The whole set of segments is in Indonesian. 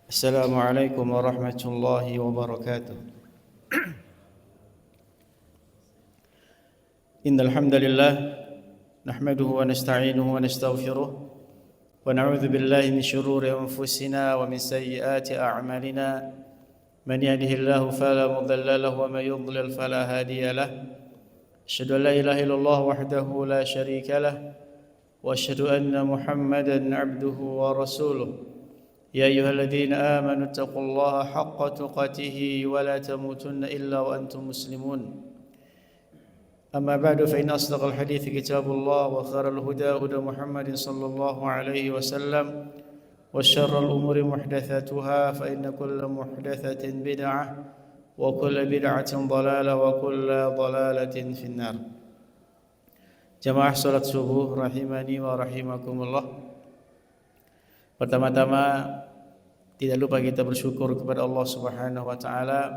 Assalamualaikum warahmatullahi wabarakatuh. Innal hamdalillah nahmaduhu wa nasta'inuhu wa nastaghfiruh wa na'udzu billahi min shururi anfusina wa min sayyiati a'malina. Man yahdihillahu fala mudilla lahu wa man yudlil fala hadiya lahu. Asyhadu an la ilaha illallah wahdahu la syarika lahu wa asyhadu anna Muhammadan 'abduhu wa rasuluh. يا أيها الذين آمنوا اتقوا الله حق تقاته ولا تموتن إلا وأنتم مسلمون أما بعد فإن أصدق الحديث كتاب الله وخير الهدى هدى محمد صلى الله عليه وسلم وشر الأمور محدثاتها فإن كل محدثة بدعة وكل بدعة ضلالة وكل ضلالة في النار. Jamaah salat subuh rahimani wa rahimakumullah. Pertama-tama tidak lupa kita bersyukur kepada Allah Subhanahu wa taala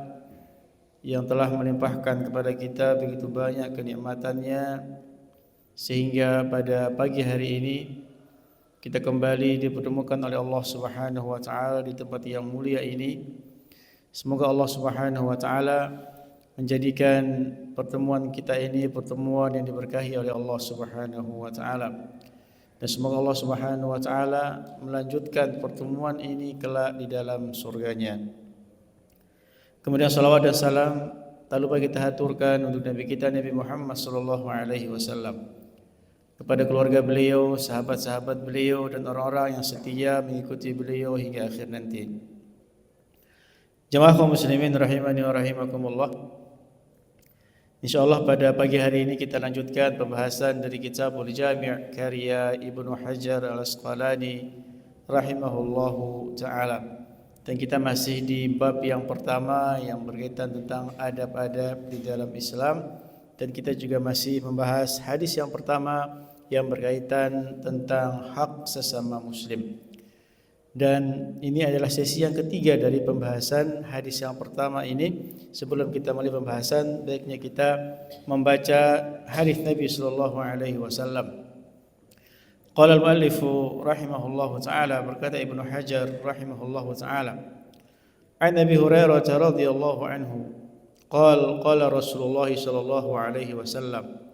yang telah melimpahkan kepada kita begitu banyak kenikmatannya sehingga pada pagi hari ini kita kembali dipertemukan oleh Allah Subhanahu wa taala di tempat yang mulia ini. Semoga Allah Subhanahu wa taala menjadikan pertemuan kita ini pertemuan yang diberkahi oleh Allah Subhanahu wa taala. Dan semoga Allah Subhanahu wa taala melanjutkan pertemuan ini kelak di dalam surganya. Kemudian salawat dan salam tak lupa kita haturkan untuk Nabi kita Nabi Muhammad sallallahu alaihi wasallam, kepada keluarga beliau, sahabat-sahabat beliau dan orang-orang yang setia mengikuti beliau hingga akhir nanti. Jemaah kaum muslimin rahimani wa rahimakumullah. InsyaAllah pada pagi hari ini kita lanjutkan pembahasan dari Kitabul Jami' karya Ibnu Hajar Al-Asqalani rahimahullahu ta'ala. Dan kita masih di bab yang pertama yang berkaitan tentang adab-adab di dalam Islam. Dan kita juga masih membahas hadis yang pertama yang berkaitan tentang hak sesama muslim. Dan ini adalah sesi yang ketiga dari pembahasan hadis yang pertama ini. Sebelum kita mulai pembahasan, baiknya kita membaca hadis Nabi sallallahu alaihi wasallam. Qala al-muallif rahimahullahu taala, berkata Ibnu Hajar rahimahullahu taala, an Abi Hurairah radhiyallahu anhu, qala Rasulullah sallallahu alaihi wasallam.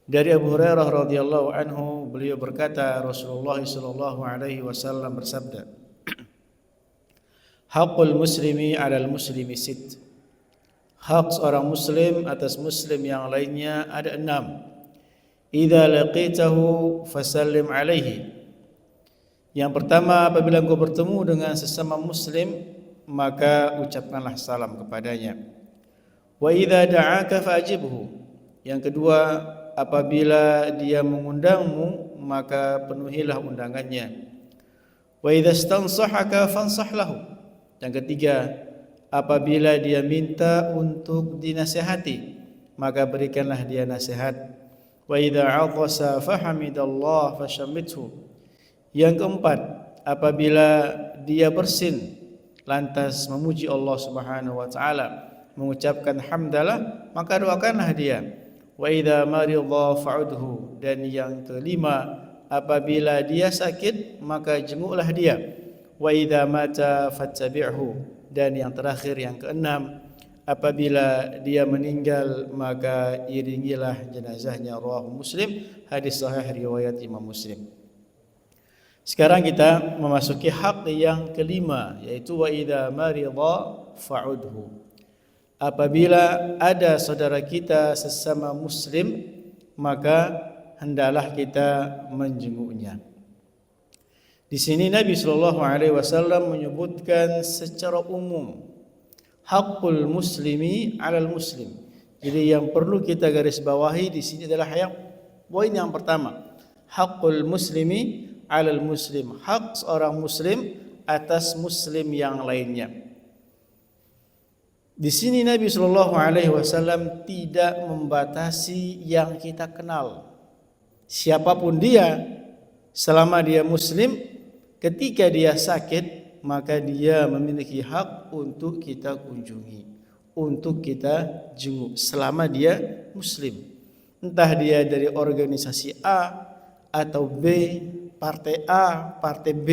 Dari Abu Hurairah radhiyallahu anhu, beliau berkata Rasulullah sallallahu alaihi wasallam bersabda, Haqqul muslimi 'alal muslimi sitt. Hak seorang muslim atas muslim yang lainnya ada 6. Idza laqitahu fasallim alaihi. Yang pertama, apabila engkau bertemu dengan sesama muslim, maka ucapkanlah salam kepadanya. Wa idza da'aka fa'jibhu. Yang kedua, apabila dia mengundangmu, maka penuhilah undangannya. Wa idza istansahaka fansah lahu. Yang ketiga, apabila dia minta untuk dinasihati, maka berikanlah dia nasihat. Wa idza 'athasa fahamidallah fashammithu. Yang keempat, apabila dia bersin lantas memuji Allah Subhanahu wa taala, mengucapkan hamdalah, maka doakanlah dia. Wa idza maridha fa'udhu. Dan yang kelima, apabila dia sakit, maka jenguklah dia. Wa idza mata fattabi'hu. Dan yang terakhir, yang keenam, apabila dia meninggal, maka iringilah jenazahnya. Rawahu Muslim, hadis sahih riwayat Imam Muslim. Sekarang kita memasuki hak yang kelima, yaitu wa idza maridha fa'udhu. Apabila ada saudara kita sesama muslim, maka hendaklah kita menjenguknya. Di sini Nabi sallallahu alaihi wasallam menyebutkan secara umum haqqul muslimi 'alal muslim. Jadi yang perlu kita garis bawahi di sini adalah poin yang pertama, haqqul muslimi 'alal muslim, hak seorang muslim atas muslim yang lainnya. Di sini Nabi sallallahu alaihi wasallam tidak membatasi yang kita kenal. Siapapun dia, selama dia muslim, ketika dia sakit, maka dia memiliki hak untuk kita kunjungi, untuk kita jenguk selama dia muslim. Entah dia dari organisasi A atau B, partai A, partai B,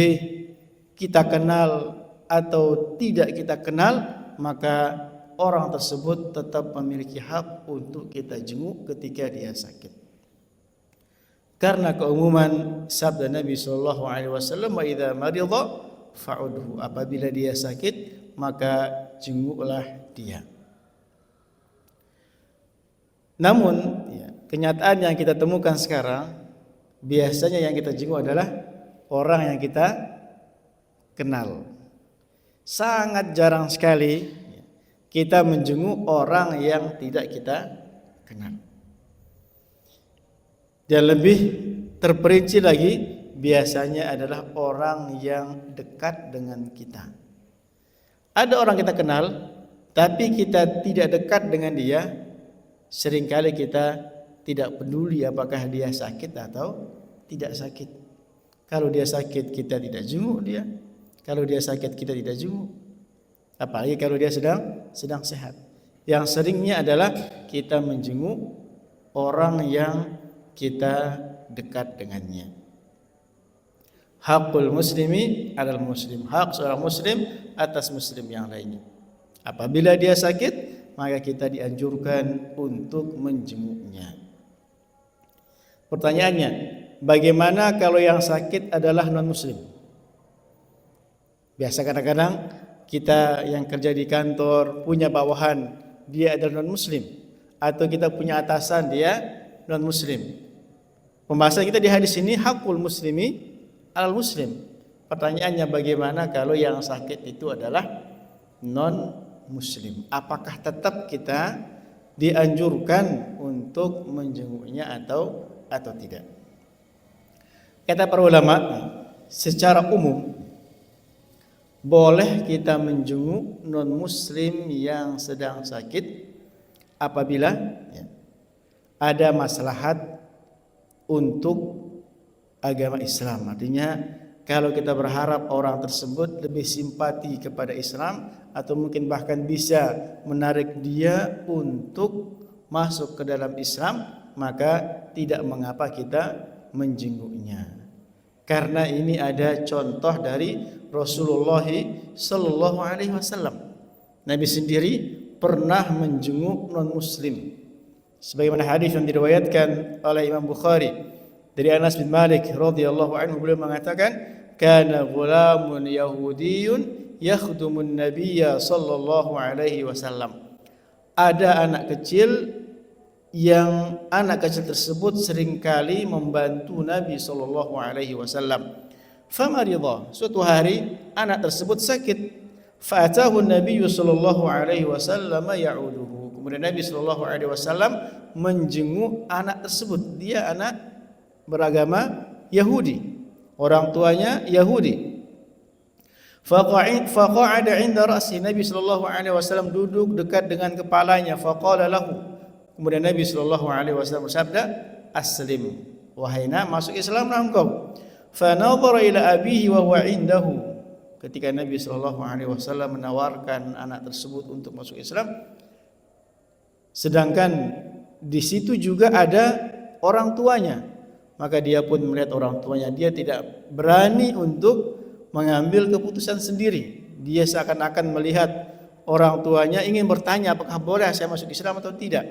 kita kenal atau tidak kita kenal, maka orang tersebut tetap memiliki hak untuk kita jenguk ketika dia sakit. Karena keumuman sabda Nabi sallallahu alaihi wasallam, "Wa idza marida fa'udhu." Apabila dia sakit, maka jenguklah dia. Namun kenyataan yang kita temukan sekarang, biasanya yang kita jenguk adalah orang yang kita kenal. Sangat jarang sekali kita menjenguk orang yang tidak kita kenal. Dan lebih terperinci lagi, biasanya adalah orang yang dekat dengan kita. Ada orang kita kenal, tapi kita tidak dekat dengan dia. Seringkali kita tidak peduli apakah dia sakit atau tidak sakit. Kalau dia sakit, kita tidak jenguk dia. Kalau dia sakit, kita tidak jenguk. Apalagi kalau dia sedang sehat. Yang seringnya adalah kita menjenguk orang yang kita dekat dengannya. Hakul muslimi alal muslim. Hak seorang muslim atas muslim yang lainnya. Apabila dia sakit, maka kita dianjurkan untuk menjenguknya. Pertanyaannya, bagaimana kalau yang sakit adalah non-muslim? Biasa kadang-kadang kita yang kerja di kantor punya bawahan, dia adalah non-muslim. Atau kita punya atasan, dia non-muslim. Pembahasan kita di hadis ini, hakul muslimi alal muslim. Pertanyaannya, bagaimana kalau yang sakit itu adalah non-muslim? Apakah tetap kita dianjurkan untuk menjenguknya atau tidak? Kata para ulama, secara umum boleh kita menjenguk non-muslim yang sedang sakit apabila ada maslahat untuk agama Islam. Artinya kalau kita berharap orang tersebut lebih simpati kepada Islam, atau mungkin bahkan bisa menarik dia untuk masuk ke dalam Islam, maka tidak mengapa kita menjenguknya. Karena ini ada contoh dari Rasulullah sallallahu alaihi wasallam. Nabi sendiri pernah menjenguk non-muslim. Sebagaimana hadis yang diriwayatkan oleh Imam Bukhari dari Anas bin Malik radhiyallahu anhu, beliau mengatakan, "Kana ghulamun yahudiyyun yakhdumun nabiyya sallallahu alaihi wasallam." Ada anak kecil yang anak kecil tersebut seringkali membantu Nabi sallallahu alaihi wasallam. Famarida, suatu hari anak tersebut sakit. Fa'atahu Nabi sallallahu alaihi wasallam ya'uduhu. Kemudian Nabi sallallahu alaihi wasallam menjenguk anak tersebut. Dia anak beragama Yahudi, orang tuanya Yahudi. Faqa'ada 'inda ra'si. Nabi sallallahu alaihi wasallam duduk dekat dengan kepalanya. Faqala lahu. Kemudian Nabi sallallahu alaihi wasallam bersabda, "Aslim, wahai nak, masuk Islamlah engkau." Fa nadhara ila abihi wa huwa 'indahu. Ketika Nabi sallallahu alaihi wasallam menawarkan anak tersebut untuk masuk Islam, sedangkan di situ juga ada orang tuanya, maka dia pun melihat orang tuanya. Dia tidak berani untuk mengambil keputusan sendiri. Dia seakan-akan melihat orang tuanya ingin bertanya apakah boleh saya masuk Islam atau tidak.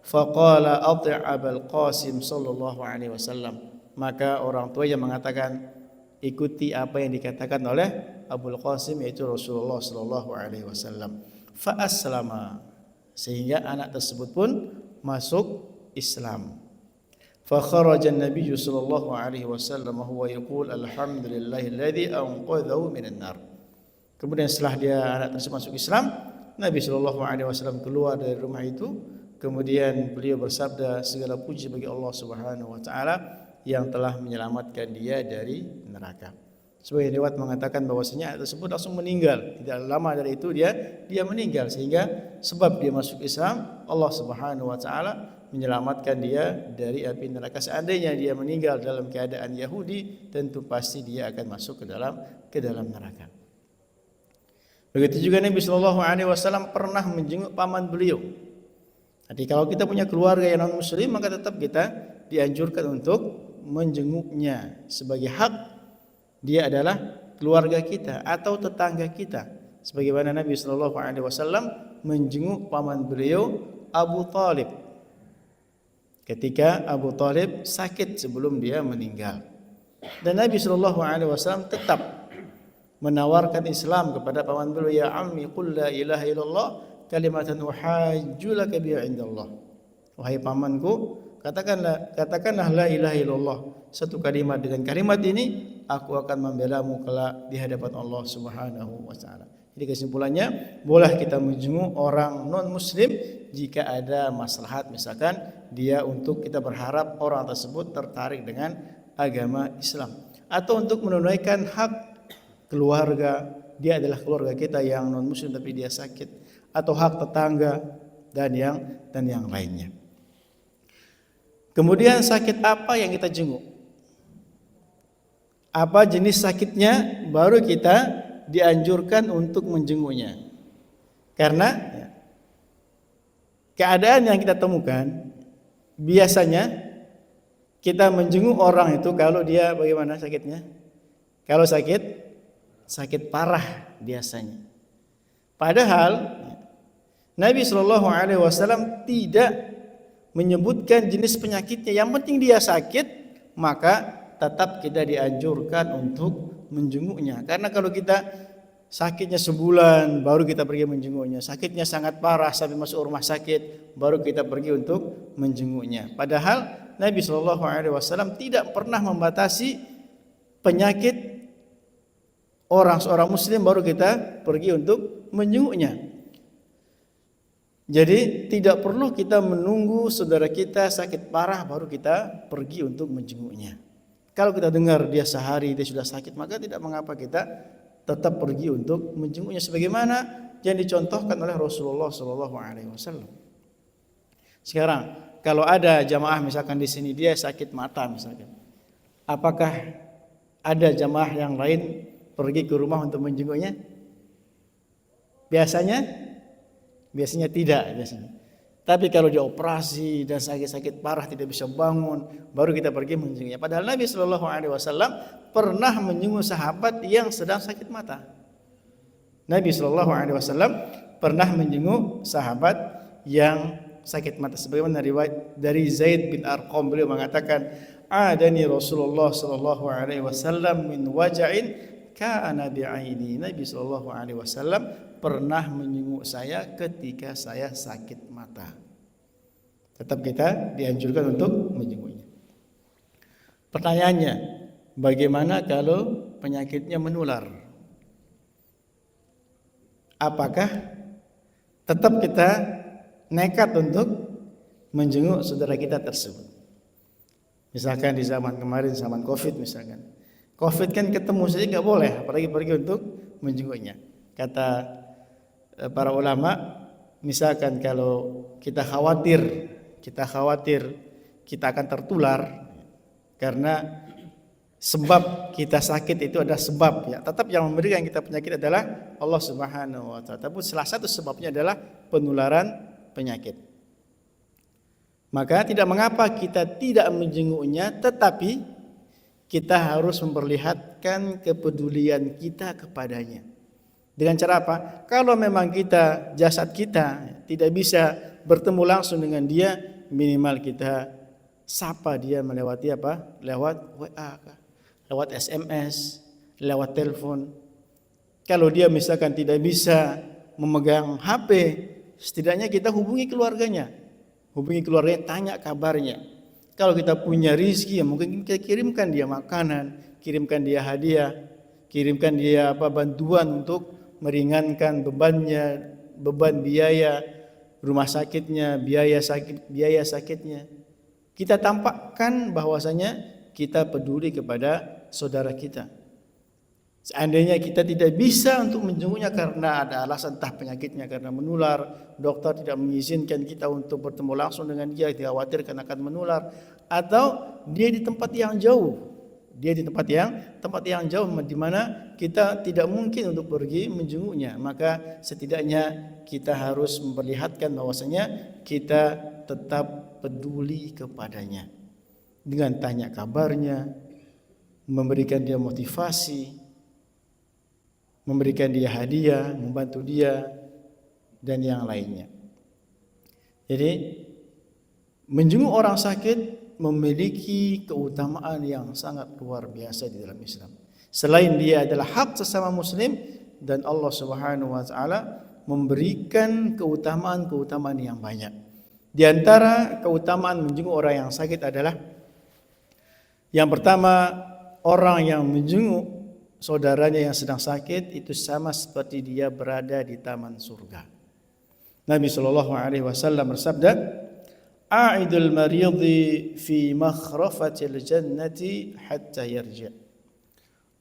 Faqala ati' Abul Qasim sallallahu alaihi wasallam. Maka orang tuanya mengatakan, ikuti apa yang dikatakan oleh Abul Qasim, yaitu Rasulullah sallallahu alaihi wasallam. Fa aslama, sehingga anak tersebut pun masuk Islam. Fa kharaja an-nabiy sallallahu alaihi wasallam huwa yaqul alhamdulillahilladzi anqadhahu minan nar. Kemudian setelah dia anak tersebut masuk Islam, Nabi sallallahu alaihi wasallam keluar dari rumah itu, kemudian beliau bersabda, segala puji bagi Allah Subhanahu wa taala yang telah menyelamatkan dia dari neraka. Sebagian riwayat mengatakan bahwasanya anak tersebut langsung meninggal. Tidak lama dari itu dia meninggal, sehingga sebab dia masuk Islam, Allah Subhanahu wa taala menyelamatkan dia dari api neraka. Seandainya dia meninggal dalam keadaan Yahudi, tentu pasti dia akan masuk ke dalam neraka. Begitu juga Nabi sallallahu alaihi wasallam pernah menjenguk paman beliau. Jadi kalau kita punya keluarga yang non muslim, maka tetap kita dianjurkan untuk menjenguknya. Sebagai hak dia adalah keluarga kita atau tetangga kita. Sebagaimana Nabi sallallahu alaihi wasallam menjenguk paman beliau Abu Thalib ketika Abu Thalib sakit sebelum dia meninggal. Dan Nabi sallallahu alaihi wasallam tetap menawarkan Islam kepada paman beliau, ya ammi qul la ilaha illallah kalimatan uhajju laka biha indallah. Wahai pamanku, katakanlah la ilaha illallah, satu kalimat, dengan kalimat ini aku akan membelamu kelak di hadapan Allah Subhanahu wa taala. Jadi kesimpulannya, boleh kita menjenguk orang non muslim jika ada maslahat, misalkan dia untuk kita berharap orang tersebut tertarik dengan agama Islam, atau untuk menunaikan hak keluarga, dia adalah keluarga kita yang non muslim tapi dia sakit, atau hak tetangga dan yang lainnya. Kemudian sakit apa yang kita jenguk? Apa jenis sakitnya, baru kita dianjurkan untuk menjenguknya. Karena keadaan yang kita temukan, biasanya kita menjenguk orang itu kalau dia bagaimana sakitnya? Kalau sakit parah biasanya. Padahal Nabi Shallallahu Alaihi Wasallam tidak menyebutkan jenis penyakitnya. Yang penting dia sakit, maka tetap kita dianjurkan untuk menjenguknya. Karena kalau kita sakitnya sebulan baru kita pergi menjenguknya, sakitnya sangat parah sampai masuk rumah sakit baru kita pergi untuk menjenguknya. Padahal Nabi Shallallahu Alaihi Wasallam tidak pernah membatasi penyakit seorang muslim baru kita pergi untuk menjenguknya. Jadi tidak perlu kita menunggu saudara kita sakit parah baru kita pergi untuk menjenguknya. Kalau kita dengar dia sehari dia sudah sakit, maka tidak mengapa kita tetap pergi untuk menjenguknya sebagaimana yang dicontohkan oleh Rasulullah SAW. Sekarang kalau ada jamaah misalkan di sini dia sakit mata misalkan, apakah ada jamaah yang lain pergi ke rumah untuk menjenguknya? Biasanya tidak biasanya. Tapi kalau dia operasi dan sakit-sakit parah tidak bisa bangun, baru kita pergi menjenguknya. Padahal Nabi Shallallahu Alaihi Wasallam pernah menjenguk sahabat yang sedang sakit mata. Nabi Shallallahu Alaihi Wasallam pernah menjenguk sahabat yang sakit mata. Sebagaimana riwayat dari Zaid bin Arqam, beliau mengatakan, "Adani Rasulullah Shallallahu Alaihi Wasallam min waja'in kana bi'aini." Nabi Shallallahu Alaihi Wasallam pernah menjenguk saya ketika saya sakit mata. Tetap kita dianjurkan untuk menjenguknya. Pertanyaannya, bagaimana kalau penyakitnya menular? Apakah tetap kita nekat untuk menjenguk saudara kita tersebut? Misalkan di zaman kemarin, zaman COVID misalkan. COVID kan ketemu saja nggak boleh, apalagi pergi untuk menjenguknya. Kata para ulama, misalkan kalau kita khawatir kita akan tertular karena sebab kita sakit itu ada sebab ya. Tetap yang memberikan kita penyakit adalah Allah Subhanahu wa taala. Tapi salah satu sebabnya adalah penularan penyakit. Maka tidak mengapa kita tidak menjenguknya, tetapi kita harus memperlihatkan kepedulian kita kepadanya. Dengan cara apa? Kalau memang jasad kita tidak bisa bertemu langsung dengan dia, minimal kita sapa dia melewati apa? Lewat WA, lewat SMS, lewat telepon. Kalau dia misalkan tidak bisa memegang HP, setidaknya kita hubungi keluarganya. Tanya kabarnya. Kalau kita punya rezeki, mungkin kita kirimkan dia makanan, kirimkan dia hadiah, kirimkan dia bantuan untuk meringankan beban biaya rumah sakitnya, biaya sakitnya. Kita tampakkan bahwasanya kita peduli kepada saudara kita. Seandainya kita tidak bisa untuk menjenguknya karena ada alasan, entah penyakitnya karena menular, dokter tidak mengizinkan kita untuk bertemu langsung dengan dia, dikhawatirkan akan menular, atau dia di tempat yang jauh. Tempat yang jauh di mana kita tidak mungkin untuk pergi menjenguknya, maka setidaknya kita harus memperlihatkan bahwasanya kita tetap peduli kepadanya dengan tanya kabarnya, memberikan dia motivasi, memberikan dia hadiah, membantu dia dan yang lainnya. Jadi menjenguk orang sakit memiliki keutamaan yang sangat luar biasa di dalam Islam. Selain dia adalah hak sesama muslim, dan Allah Subhanahu wa taala memberikan keutamaan-keutamaan yang banyak. Di antara keutamaan menjenguk orang yang sakit adalah yang pertama, orang yang menjenguk saudaranya yang sedang sakit itu sama seperti dia berada di taman surga. Nabi sallallahu alaihi wasallam bersabda, "A'idul maridhi fi makhrafatil jannati hatta yarji'."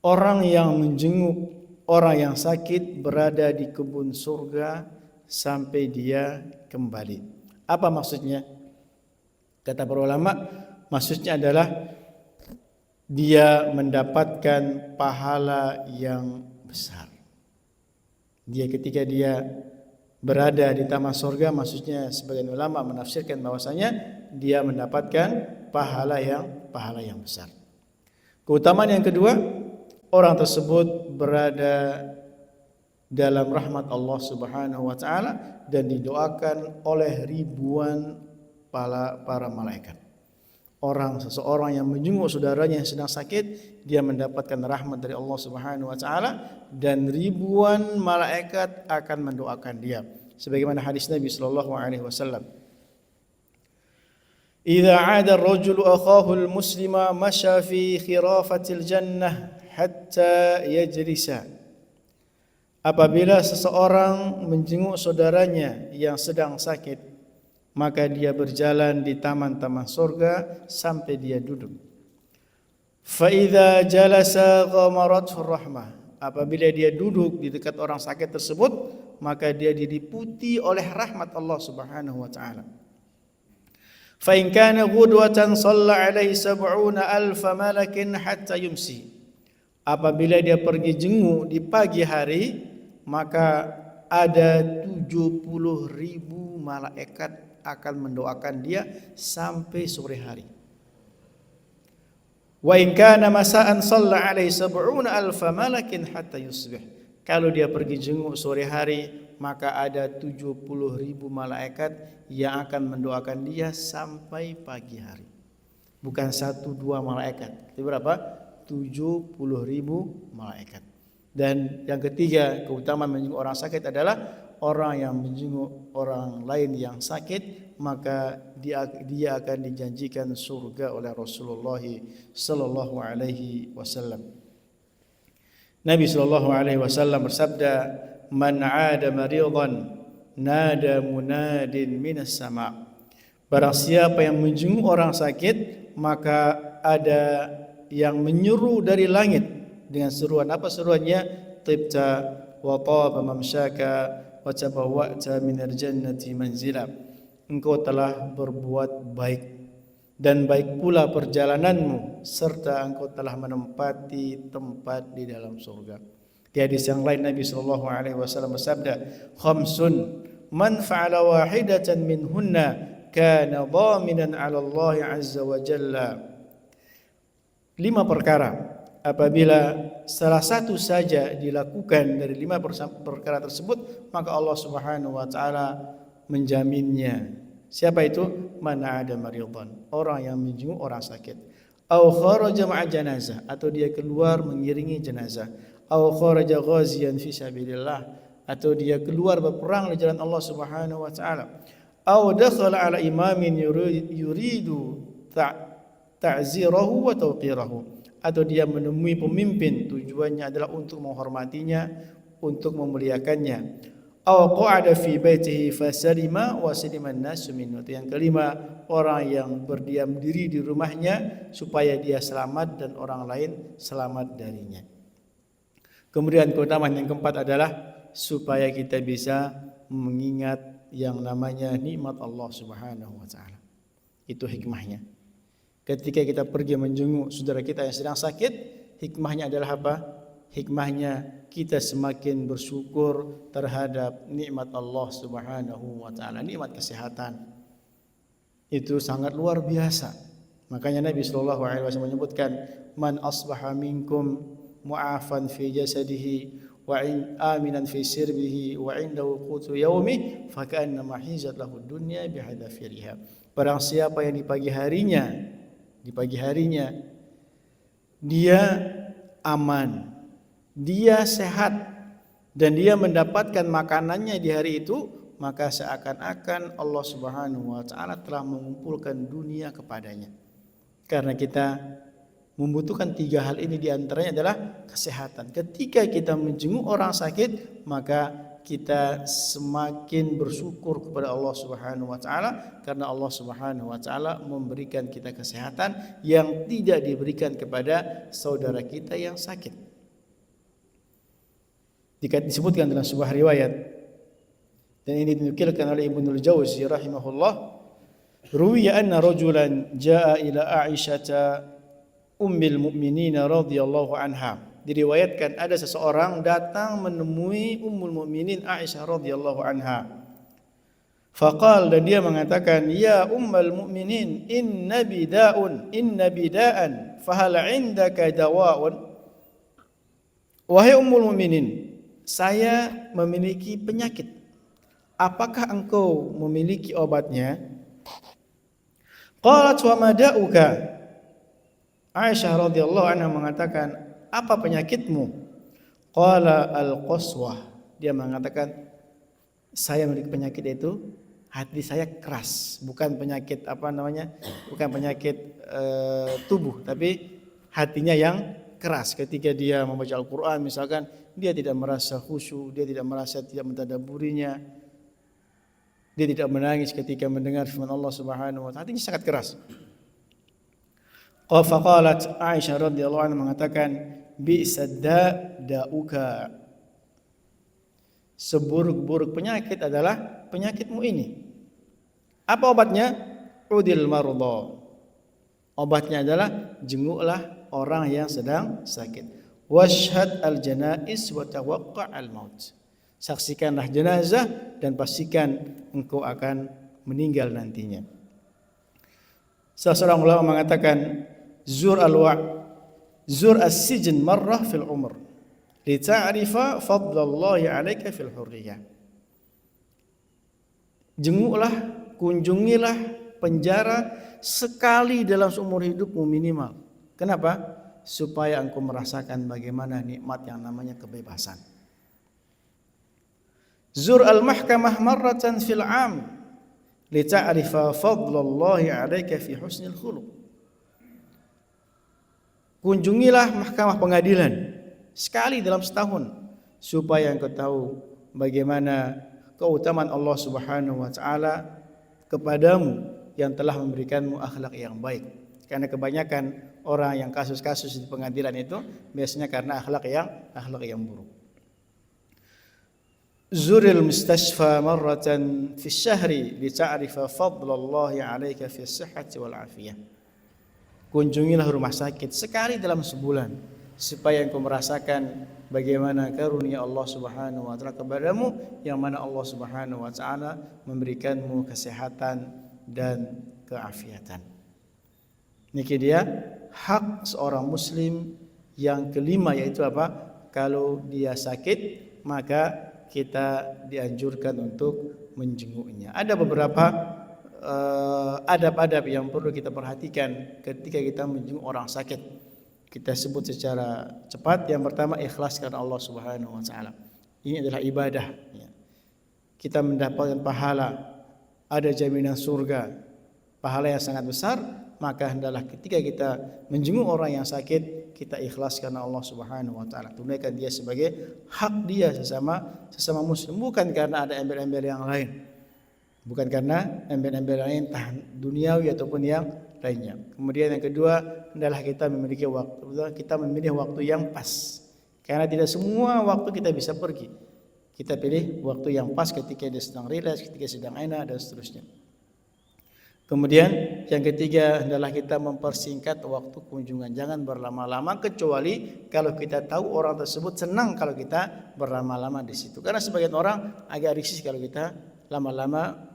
Orang yang menjenguk orang yang sakit berada di kebun surga sampai dia kembali. Apa maksudnya? Kata para ulama, maksudnya adalah dia mendapatkan pahala yang besar. Ketika dia berada di taman surga, maksudnya sebagian ulama menafsirkan bahwasanya dia mendapatkan pahala yang besar. Keutamaan yang kedua, orang tersebut berada dalam rahmat Allah Subhanahu wa taala dan didoakan oleh ribuan para malaikat. Seseorang yang menjenguk saudaranya yang sedang sakit, dia mendapatkan rahmat dari Allah Subhanahu wa taala dan ribuan malaikat akan mendoakan dia. Sebagaimana hadis Nabi sallallahu alaihi wasallam, "Idza 'ada ar-rajulu akhahu al-muslima masha fi khirafatil jannah hatta yajlisa." Apabila seseorang menjenguk saudaranya yang sedang sakit, maka dia berjalan di taman-taman surga sampai dia duduk. Fa idza jalasa ghamarathu rahmah. Apabila dia duduk di dekat orang sakit tersebut, maka dia diliputi oleh rahmat Allah Subhanahu wa taala. Fa in kana ghudwatan shalla alaihi 70,000 malakin hatta yumsi. Apabila dia pergi jenguk di pagi hari, maka ada 70.000 malaikat akan mendoakan dia sampai sore hari. Wa in kana masa'an shalla alaihi 70,000 malakin hatta yusbih. Kalau dia pergi jenguk sore hari, maka ada 70.000 malaikat yang akan mendoakan dia sampai pagi hari. Bukan 1-2 malaikat. Itu berapa? 70.000 malaikat. Dan yang ketiga, keutamaan menjenguk orang sakit adalah orang yang menjenguk orang lain yang sakit, maka dia akan dijanjikan surga oleh Rasulullah sallallahu alaihi wasallam. Nabi sallallahu alaihi wasallam bersabda, "Man 'ada maridan nada munadin minas sama'." Barang siapa yang menjenguk orang sakit, maka ada yang menyeru dari langit dengan seruan. Apa seruannya? Tibta wa taba mamsyaka wa tabawwa'ta minal jannati manzila. Engkau telah berbuat baik dan baik pula perjalananmu, serta engkau telah menempati tempat di dalam surga. Di hadis yang lain Nabi sallallahu alaihi wasallam bersabda, "Khamsun man fa'ala wahidatan minhunna kana dhaminan 'ala Allah 'azza wa jalla." 5 perkara, apabila salah satu saja dilakukan dari 5 perkara tersebut, maka Allah Subhanahu wa taala menjaminnya. Siapa itu? Man 'ada maridan, orang yang menjenguk orang sakit. Au kharaja ma'a janazah, atau dia keluar mengiringi jenazah. Au kharaja ghaziyan fi sabilillah, atau dia keluar berperang di jalan Allah Subhanahu wa taala. Au dakhala ala imamin yuridu ta'zirahu wa tawqirahu, atau dia menemui pemimpin, tujuannya adalah untuk menghormatinya, untuk memuliakannya. Aw qa'ada fi baitihi fasalima wa salima an-nasu minhu. Yang kelima, orang yang berdiam diri di rumahnya supaya dia selamat dan orang lain selamat darinya. Kemudian keutamaan yang keempat adalah supaya kita bisa mengingat yang namanya nikmat Allah Subhanahu wa taala. Itu hikmahnya. Ketika kita pergi menjenguk saudara kita yang sedang sakit, hikmahnya adalah apa? Hikmahnya kita semakin bersyukur terhadap nikmat Allah Subhanahu wa taala, nikmat kesehatan. Itu sangat luar biasa. Makanya Nabi sallallahu alaihi wasallam menyebutkan, "Man asbaha minkum mu'afan fi jasadihi wa aminan fi sirbihi wa indahu qutu yaumi fa ka'annama hizat lahu dunya bihadafiriha. Barang siapa yang di pagi harinya dia aman, dia sehat dan dia mendapatkan makanannya di hari itu, maka seakan-akan Allah Subhanahu wa taala telah mengumpulkan dunia kepadanya. Karena kita membutuhkan 3 hal ini, di antaranya adalah kesehatan. Ketika kita menjenguk orang sakit, maka kita semakin bersyukur kepada Allah Subhanahu wa taala karena Allah Subhanahu wa taala memberikan kita kesehatan yang tidak diberikan kepada saudara kita yang sakit. Disebutkan dalam sebuah riwayat dan ini dinukilkan oleh Ibnul Jauzi rahimahullah, ruwiya anna rajulan jaa ila Aisyah Ummul Mukminin radhiyallahu anha. Diriwayatkan ada seseorang datang menemui Ummul Mukminin Aisyah radhiyallahu anha. Faqal, dan dia mengatakan, ya Ummul Mukminin, inna bida'an fahal 'indaka dawa'un. Wahai Ummul Mukminin, saya memiliki penyakit. Apakah engkau memiliki obatnya? Qalat wa mada'uka. Aisyah radhiyallahu anha mengatakan, apa penyakitmu? Qala al-qaswah. Dia mengatakan, saya memiliki penyakit itu hati saya keras, bukan penyakit bukan penyakit tubuh, tapi hatinya yang keras. Ketika dia membaca Al-Qur'an misalkan, dia tidak merasa khusyuk, dia tidak mentadabburinya. Dia tidak menangis ketika mendengar firman Allah Subhanahu wa taala, hatinya sangat keras. Faqalat Aisyah radhiyallahu anha mengatakan, bi'sad da'uka. Seburuk-buruk penyakit adalah penyakitmu ini. Apa obatnya? Udil marudha. Obatnya adalah jenguklah orang yang sedang sakit. Washhad al-janaiz wa tawaqqa' al-maut. Saksikanlah jenazah dan pastikan engkau akan meninggal nantinya. Salah seorang ulama mengatakan, zur as-sijn marrah fil umr li ta'rifa fadlallahi 'alaika fil hurriyah. Jenguklah, kunjungilah penjara sekali dalam seumur hidupmu minimal. Kenapa? Supaya engkau merasakan bagaimana nikmat yang namanya kebebasan. Zur al-mahkamah marratan fil 'am li ta'rifa fadlallahi 'alaika fi husnil khuluq. Kunjungilah mahkamah pengadilan sekali dalam setahun supaya engkau tahu bagaimana keutamaan Allah Subhanahu wa taala kepadamu yang telah memberikanmu akhlak yang baik. Karena kebanyakan orang yang kasus-kasus di pengadilan itu biasanya karena akhlak yang buruk. Zuril mustashfa marratan fi syahri li ta'rifa fadlallahi 'alaika fi sihhati wal 'afiyah. Kunjungilah rumah sakit sekali dalam sebulan supaya engkau merasakan bagaimana karunia Allah Subhanahu wa taala kepadamu, yang mana Allah Subhanahu wa taala memberikanmu kesehatan dan keafiatan. Niki dia hak seorang muslim yang kelima, yaitu apa? Kalau dia sakit maka kita dianjurkan untuk menjenguknya. Ada beberapa adab-adab yang perlu kita perhatikan ketika kita menjenguk orang sakit. Kita sebut secara cepat. Yang pertama, ikhlas karena Allah Subhanahu wa taala. Ini adalah ibadah. Kita mendapatkan pahala, ada jaminan surga, pahala yang sangat besar. Maka hendaklah ketika kita menjenguk orang yang sakit, kita ikhlas karena Allah Subhanahu wa taala. Tunaikan dia sebagai hak dia sesama muslim, bukan karena ada embel-embel yang lain. Bukan karena embel-embel lain tahan duniawi ataupun yang lainnya. Kemudian yang kedua adalah kita memilih waktu yang pas. Karena tidak semua waktu kita bisa pergi. Kita pilih waktu yang pas ketika dia sedang rileks, ketika sedang enak dan seterusnya. Kemudian yang ketiga adalah kita mempersingkat waktu kunjungan. Jangan berlama-lama kecuali kalau kita tahu orang tersebut senang kalau kita berlama-lama di situ. Karena sebagian orang agak risih kalau kita lama-lama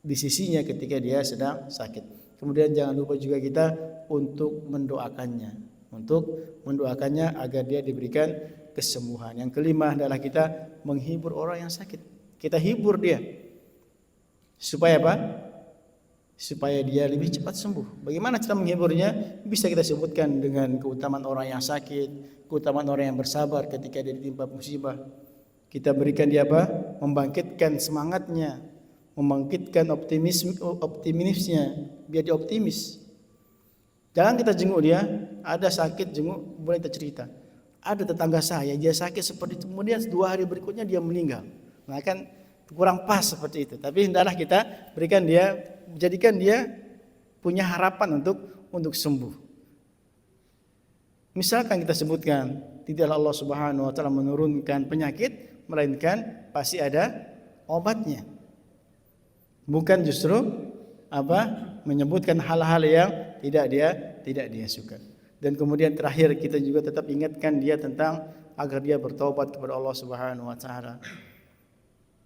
di sisinya ketika dia sedang sakit. Kemudian jangan lupa juga kita untuk mendoakannya, untuk mendoakannya agar dia diberikan kesembuhan. Yang kelima adalah kita menghibur orang yang sakit. Kita hibur dia. Supaya apa? Supaya dia lebih cepat sembuh. Bagaimana cara menghiburnya? Bisa kita sebutkan dengan keutamaan orang yang sakit, keutamaan orang yang bersabar ketika dia ditimpa musibah. Kita berikan dia apa? Membangkitkan semangatnya, membangkitkan optimisnya, biar dia optimis. Jangan kita jenguk dia, ada sakit jenguk, boleh kita cerita. Ada tetangga saya, dia sakit seperti itu, kemudian 2 hari berikutnya dia meninggal. Nah kan kurang pas seperti itu. Tapi hendaklah kita berikan dia, jadikan dia punya harapan untuk sembuh. Misalkan kita sebutkan, tidaklah Allah Subhanahu wa taala menurunkan penyakit, melainkan pasti ada obatnya. Bukan justru menyebutkan hal-hal yang tidak dia suka. Dan kemudian terakhir kita juga tetap ingatkan dia tentang agar dia bertaubat kepada Allah Subhanahu wa taala.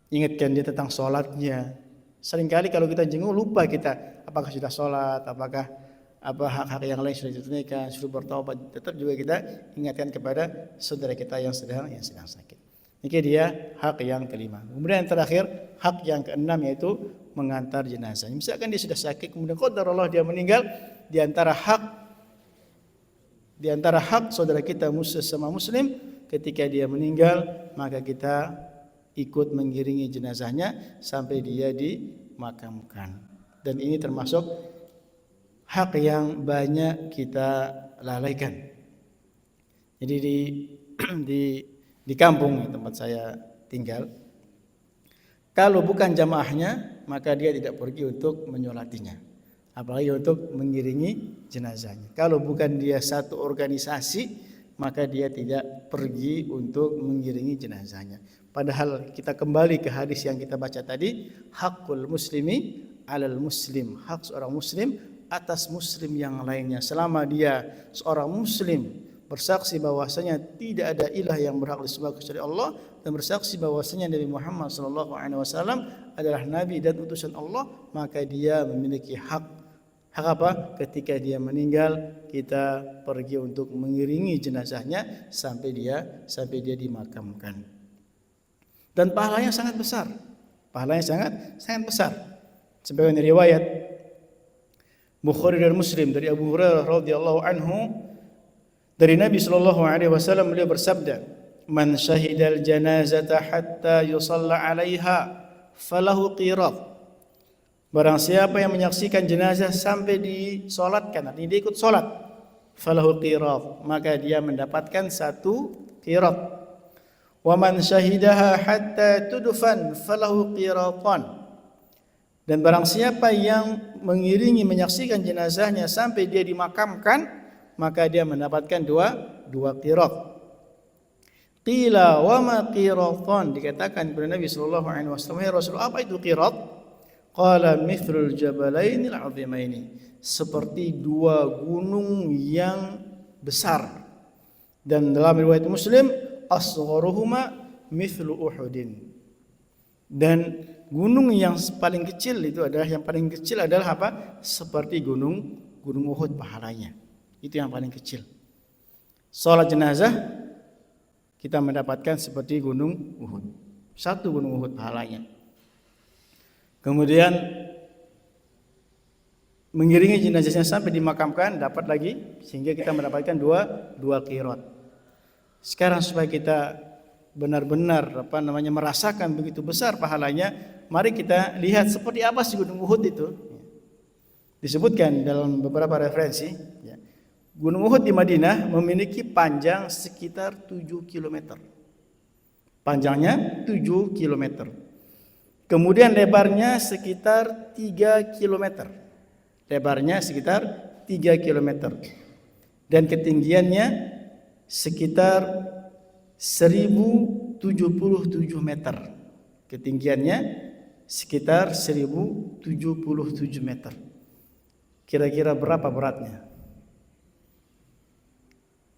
Ingatkan dia tentang salatnya. Seringkali kalau kita jenguk lupa kita apakah sudah salat, apakah hak-hak yang lain sudah ditunaikan, sudah bertaubat. Tetap juga kita ingatkan kepada saudara kita yang sedang sakit. Ini dia hak yang kelima. Kemudian yang terakhir, hak yang keenam yaitu mengantar jenazah. Misalkan dia sudah sakit, kemudian qadarullah dia meninggal, di antara hak saudara kita sesama muslim ketika dia meninggal, maka kita ikut mengiringi jenazahnya sampai dia dimakamkan. Dan ini termasuk hak yang banyak kita lalaikan. Jadi di kampung tempat saya tinggal, kalau bukan jamaahnya maka dia tidak pergi untuk menyolatinya, apalagi untuk mengiringi jenazahnya. Kalau bukan dia satu organisasi maka dia tidak pergi untuk mengiringi jenazahnya. Padahal kita kembali ke hadis yang kita baca tadi, hakul muslimi alal muslim, hak seorang muslim atas muslim yang lainnya. Selama dia seorang muslim bersaksi bahwasanya tidak ada ilah yang berhak disembah kecuali Allah, dan bersaksi bahwasanya Nabi Muhammad SAW adalah nabi dan utusan Allah, maka dia memiliki hak apa? Ketika dia meninggal, kita pergi untuk mengiringi jenazahnya sampai dia dimakamkan. Dan pahalanya sangat besar. Pahalanya sangat besar. Sebagaimana riwayat Bukhari dan Muslim dari Abu Hurairah radhiyallahu anhu, dari Nabi sallallahu alaihi wasallam, beliau bersabda, "Man syahidal janazata hatta yusalla 'alaiha falahu qirat." Barang siapa yang menyaksikan jenazah sampai disolatkan, artinya dia ikut solat, falahu qirat, maka dia mendapatkan 1 qirat. Wa man syahidaha hatta tudfan falahu qiratan. Dan barang siapa yang mengiringi menyaksikan jenazahnya sampai dia dimakamkan, maka dia mendapatkan dua qirat. Qila wa ma qiratan, dikatakan kepada Nabi sallallahu alaihi wasallam, "Ya Rasul, apa itu qirat?" Qala mithlul jabalainil 'azimaini, seperti 2 gunung yang besar. Dan dalam riwayat Muslim, asgharuhuma mithlu Uhudin. Dan gunung yang paling kecil adalah apa? Seperti gunung Uhud pahalanya. Itu yang paling kecil. Salat jenazah kita mendapatkan seperti gunung Uhud. 1 gunung Uhud pahalanya. Kemudian mengiringi jenazahnya sampai dimakamkan dapat lagi, sehingga kita mendapatkan dua qirat. Sekarang supaya kita benar-benar merasakan begitu besar pahalanya, mari kita lihat seperti apa sih gunung Uhud itu. Disebutkan dalam beberapa referensi, Gunung Uhud di Madinah memiliki panjang sekitar 7 km. Panjangnya 7 km. Kemudian lebarnya sekitar 3 km. Lebarnya sekitar 3 km. Dan ketinggiannya sekitar 1077 meter. Ketinggiannya sekitar 1077 meter. Kira-kira berapa beratnya?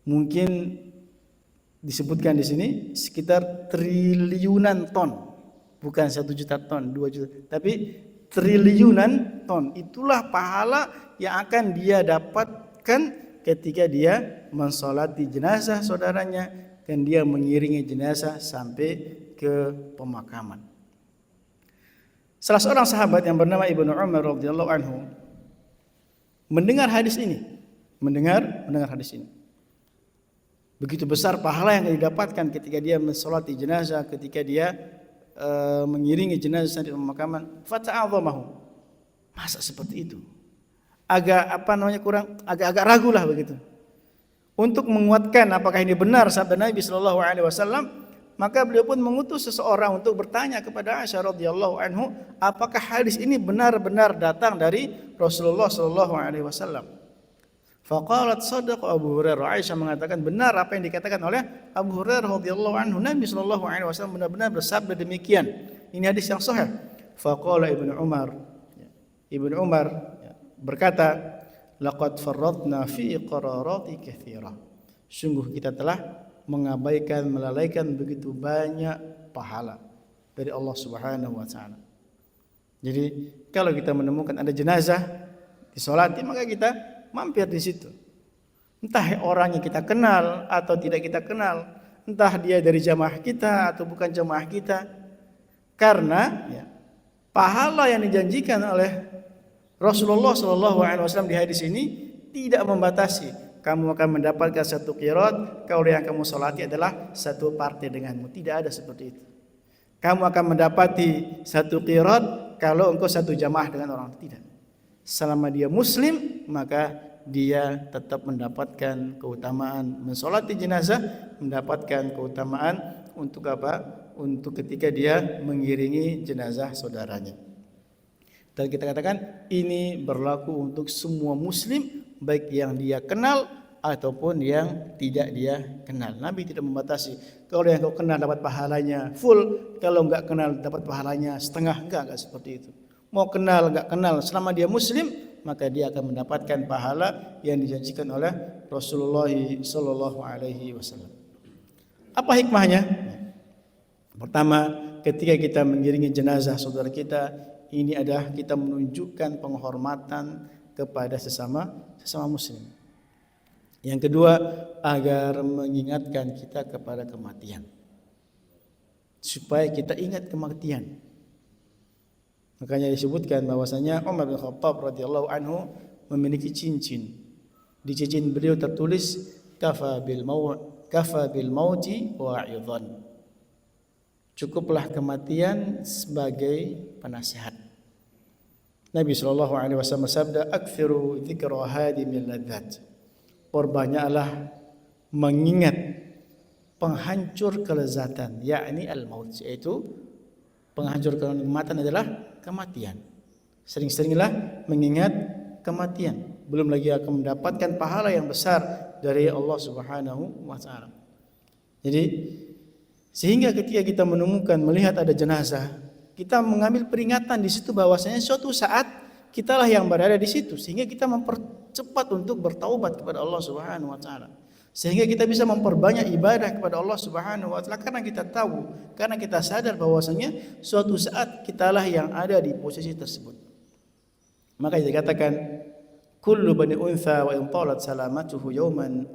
Mungkin disebutkan di sini sekitar triliunan ton, bukan 1 juta ton, 2 juta, tapi triliunan ton. Itulah pahala yang akan dia dapatkan ketika dia mensolati jenazah saudaranya dan dia mengiringi jenazah sampai ke pemakaman. Salah seorang sahabat yang bernama Ibnu Umar radhiyallahu anhu mendengar hadis ini. Begitu besar pahala yang didapatkan ketika dia mensolati jenazah, ketika dia mengiringi jenazah sampai pemakaman. Fata'adzamahu. Masa seperti itu? Agak ragu lah begitu. Untuk menguatkan apakah ini benar sabda Nabi sallallahu alaihi wasallam, maka beliau pun mengutus seseorang untuk bertanya kepada Aisyah radhiyallahu anhu, apakah hadis ini benar-benar datang dari Rasulullah sallallahu alaihi wasallam? Faqalat sadaqa Abu Hurairah. Aisyah mengatakan benar apa yang dikatakan oleh Abu Hurairah radhiyallahu anhu. Nabi sallallahu alaihi wasallam benar-benar bersabda demikian. Ini hadis yang sahih. Faqala Ibnu Umar berkata, laqad farradna fi qararati katsira. Sungguh kita telah melalaikan begitu banyak pahala dari Allah Subhanahu wa taala. Jadi kalau kita menemukan ada jenazah disolati, maka kita mampir di situ. Entah orang yang kita kenal atau tidak kita kenal, entah dia dari jamaah kita atau bukan jamaah kita. Karena pahala yang dijanjikan oleh Rasulullah SAW di hadis ini tidak membatasi. Kamu akan mendapatkan satu qirat kalau yang kamu salati adalah satu partai denganmu. Tidak ada seperti itu. Kamu akan mendapati satu qirat kalau engkau satu jamaah dengan orang. Tidak. Selama dia muslim, maka dia tetap mendapatkan keutamaan mensolati jenazah, mendapatkan keutamaan untuk apa? Untuk ketika dia mengiringi jenazah saudaranya. Dan kita katakan ini berlaku untuk semua muslim, baik yang dia kenal ataupun yang tidak dia kenal. Nabi tidak membatasi. Kalau yang kau kenal dapat pahalanya full, kalau enggak kenal dapat pahalanya setengah. Enggak seperti itu. Mau kenal enggak kenal, selama dia muslim, maka dia akan mendapatkan pahala yang dijanjikan oleh Rasulullah sallallahu alaihi wasallam. Apa hikmahnya? Pertama, ketika kita mengiringi jenazah saudara kita, ini adalah kita menunjukkan penghormatan kepada sesama muslim. Yang kedua, agar mengingatkan kita kepada kematian. Supaya kita ingat kematian. Makanya disebutkan bahwasanya Umar bin Khattab radhiyallahu anhu memiliki cincin. Di cincin beliau tertulis kafa bil mauti wa'idhan. Cukuplah kematian sebagai penasihat. Nabi sallallahu alaihi wasallam bersabda, "Aktsiru dzikra hadimil ladzat." Perbanyaklah mengingat penghancur kelezatan, yakni al-maut, yaitu penghancur kenikmatan adalah kematian. Sering-seringlah mengingat kematian. Belum lagi akan mendapatkan pahala yang besar dari Allah Subhanahu wa taala. Jadi sehingga ketika kita melihat ada jenazah, kita mengambil peringatan di situ bahwasanya suatu saat kitalah yang berada di situ, sehingga kita mempercepat untuk bertaubat kepada Allah Subhanahu wa taala. Sehingga kita bisa memperbanyak ibadah kepada Allah Subhanahu wa taala karena kita tahu, karena kita sadar bahwasanya suatu saat kitalah yang ada di posisi tersebut. Maka dikatakan kullu bani untha wa in talat salamatuhu yawman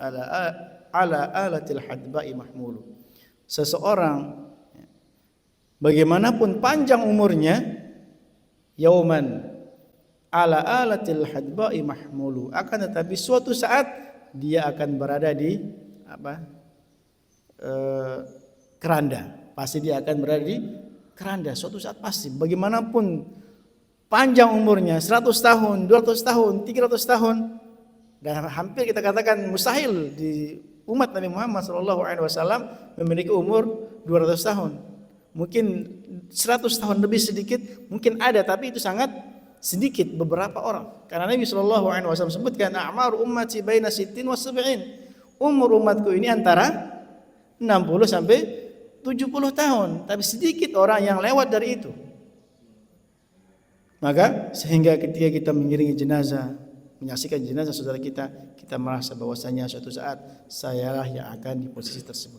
ala alatil hadba'i mahmulu. Seseorang bagaimanapun panjang umurnya, yauman ala alatil hadba'i mahmulu, akan tetapi suatu saat dia akan berada di keranda. Pasti dia akan berada di keranda suatu saat pasti. Bagaimanapun panjang umurnya, 100 tahun, 200 tahun, 300 tahun, dan hampir kita katakan mustahil di umat Nabi Muhammad SAW memiliki umur 200 tahun. Mungkin 100 tahun lebih sedikit, mungkin ada, tapi itu sangat sedikit, beberapa orang. Karena Nabi SAW sebutkan, a'mar ummati baina 60 wa 70. Umur umatku ini antara 60 sampai 70 tahun, tapi sedikit orang yang lewat dari itu. Maka sehingga ketika kita mengiringi jenazah, menyaksikan jenazah saudara kita, kita merasa bahwasanya suatu saat sayalah yang akan di posisi tersebut.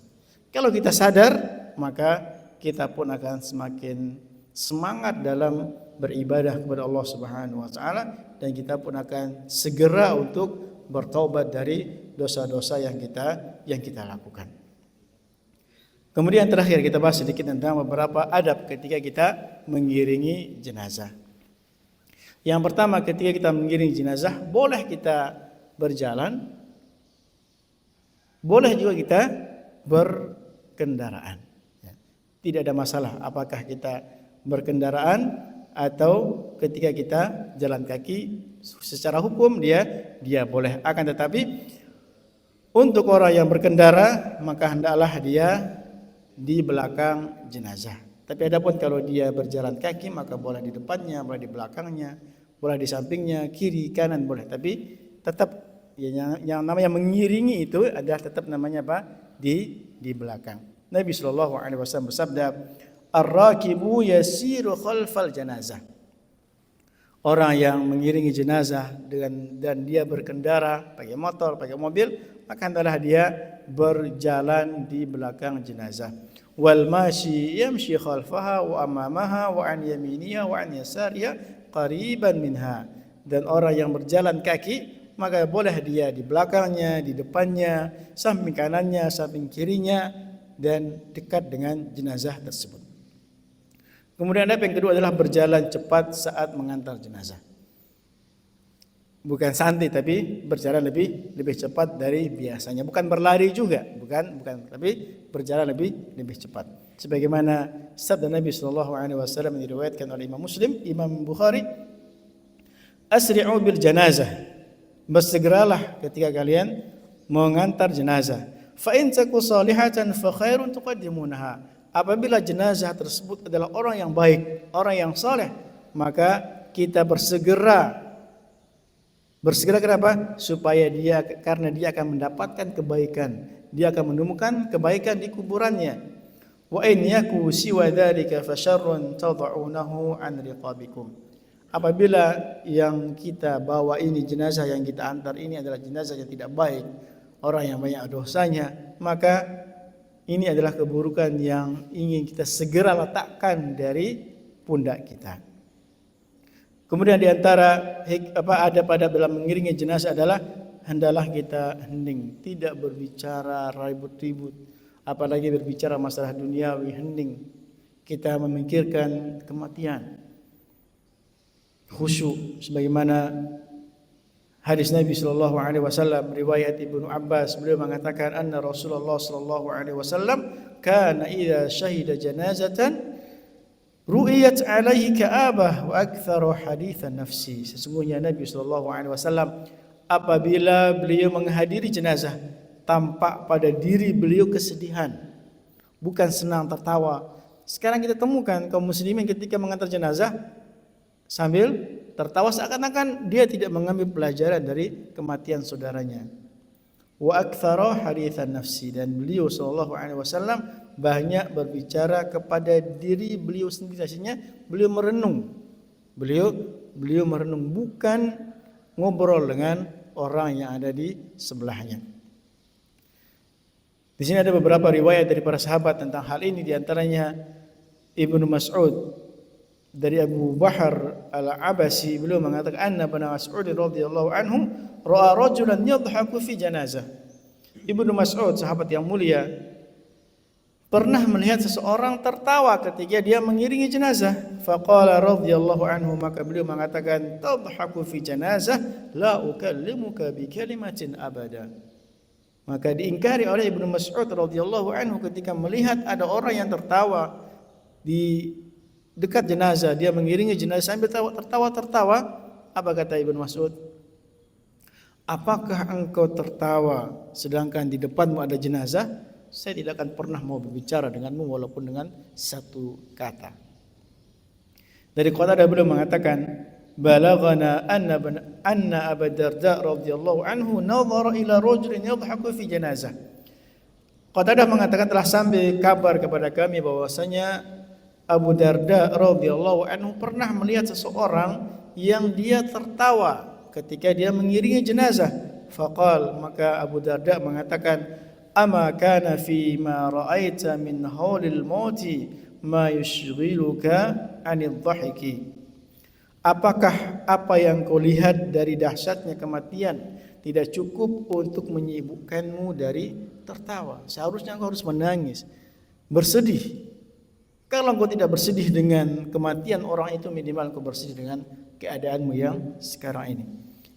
Kalau kita sadar, maka kita pun akan semakin semangat dalam beribadah kepada Allah Subhanahu wa taala, dan kita pun akan segera untuk bertaubat dari dosa-dosa yang kita lakukan. Kemudian terakhir kita bahas sedikit tentang beberapa adab ketika kita mengiringi jenazah. Yang pertama, ketika kita mengiringi jenazah, boleh kita berjalan, boleh juga kita berkendaraan. Tidak ada masalah apakah kita berkendaraan atau ketika kita jalan kaki. Secara hukum dia boleh. Akan tetapi untuk orang yang berkendara maka hendaklah dia di belakang jenazah. Tapi adapun kalau dia berjalan kaki maka boleh di depannya, boleh di belakangnya, boleh di sampingnya, kiri, kanan boleh. Tapi tetap yang namanya mengiringi itu adalah tetap namanya apa? Di belakang. Nabi SAW bersabda, "Ar-rakibu yasiru khalfal janazah." Orang yang mengiringi jenazah dan dia berkendara, pakai motor, pakai mobil, maka hendaklah dia berjalan di belakang jenazah. Wal mashi yamshi khalfaha wa amamaha wa an yaminiha wa an yasariha qariban minha. Dan orang yang berjalan kaki maka boleh dia di belakangnya, di depannya, samping kanannya, samping kirinya dan dekat dengan jenazah tersebut. Kemudian adab yang kedua adalah berjalan cepat saat mengantar jenazah. Bukan santai tapi berjalan lebih cepat dari biasanya. Bukan berlari juga, bukan, tapi berjalan lebih cepat. Sebagaimana sabda Nabi SAW yang diriwayatkan oleh Imam Muslim, Imam Bukhari, "Asri'u bil janazah." Bersegeralah ketika kalian mengantar jenazah. Fa in taku salihatan fa khairun tuqaddimunaha. Apabila jenazah tersebut adalah orang yang baik, orang yang saleh, maka kita bersegera kenapa? Supaya karena dia akan mendapatkan kebaikan, dia akan menemukan kebaikan di kuburannya. Wa in yaku siwa dzalika fa syarrun tad'unahu an riqabikum. Apabila yang kita bawa ini, jenazah yang kita antar ini adalah jenazah yang tidak baik, orang yang banyak dosanya, maka ini adalah keburukan yang ingin kita segera letakkan dari pundak kita. Kemudian di antara adab dalam mengiringi jenazah adalah hendaklah kita hening, tidak berbicara ribut-ribut, apalagi berbicara masalah duniawi, hening. Kita memikirkan kematian. Khusyuk sebagaimana hadis Nabi SAW riwayat Ibnu Abbas, beliau mengatakan anna Rasulullah SAW kana idza syahida janazatan ru'iyat alaihi ka'abah wa aktsaru haditsan nafsi. Sesungguhnya Nabi SAW apabila beliau menghadiri jenazah tampak pada diri beliau kesedihan, bukan senang tertawa. Sekarang kita temukan kaum muslimin ketika mengantar jenazah sambil tertawa seakan-akan dia tidak mengambil pelajaran dari kematian saudaranya. Wa aktsara haditsan nafsi, dan beliau SAW banyak berbicara kepada diri beliau sendiri. Artinya beliau merenung. Beliau merenung, bukan ngobrol dengan orang yang ada di sebelahnya. Di sini ada beberapa riwayat dari para sahabat tentang hal ini, di antaranya Ibnu Mas'ud dari Abu Bahr Al-Abasi, beliau mengatakan anna Ibnu Mas'ud radhiyallahu anhu ra'a rajulan yadhaku fi janazah. Ibnu Mas'ud, sahabat yang mulia, pernah melihat seseorang tertawa ketika dia mengiringi jenazah. Faqala radhiyallahu anhu, maka beliau mengatakan, tadhaku fi janazah la ukallimuka bi kalimatin abada. Maka diingkari oleh Ibnu Mas'ud radhiyallahu anhu ketika melihat ada orang yang tertawa di dekat jenazah, dia mengiringi jenazah sambil tertawa. Apa kata Ibnu Mas'ud? Apakah engkau tertawa sedangkan di depanmu ada jenazah? Saya tidak akan pernah mau berbicara denganmu walaupun dengan satu kata. Dari Qatadah beliau mengatakan, balaghana anna Abu Darda radhiyallahu anhu nadhara ila rajulin yadhaku fi janazah. Qatadah mengatakan telah sampai kabar kepada kami bahwasanya Abu Darda radhiyallahu anhu pernah melihat seseorang yang dia tertawa ketika dia mengiringi jenazah. Faqal, maka Abu Darda mengatakan, ama kana fi ma ra'aita min haulil mauti ma yushghiluka 'anil dhahiki. Apakah apa yang kau lihat dari dahsyatnya kematian tidak cukup untuk menyibukkanmu dari tertawa. Seharusnya engkau harus menangis, bersedih. Kalau engkau tidak bersedih dengan kematian orang itu, minimal engkau bersedih dengan keadaanmu yang sekarang ini.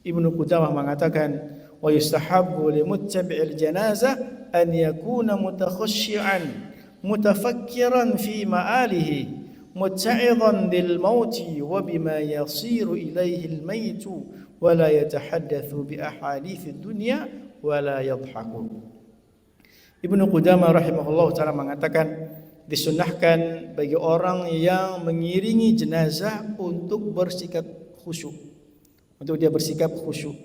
Ibnu Qudamah mengatakan, wa yustahabbu limuttabi'il janazah an yakuna mutakhashshi'an mutafakkiran fi ma'alihi muta'idhan bil mauti wa bima yasiru ilaihi al maitu wa la yatahaddatsu bi ahaditsid dunya wa la yadhaku. Ibnu Qudamah rahimahullah taala mengatakan, disunahkan bagi orang yang mengiringi jenazah untuk bersikap khusyuk, untuk dia bersikap khusyuk,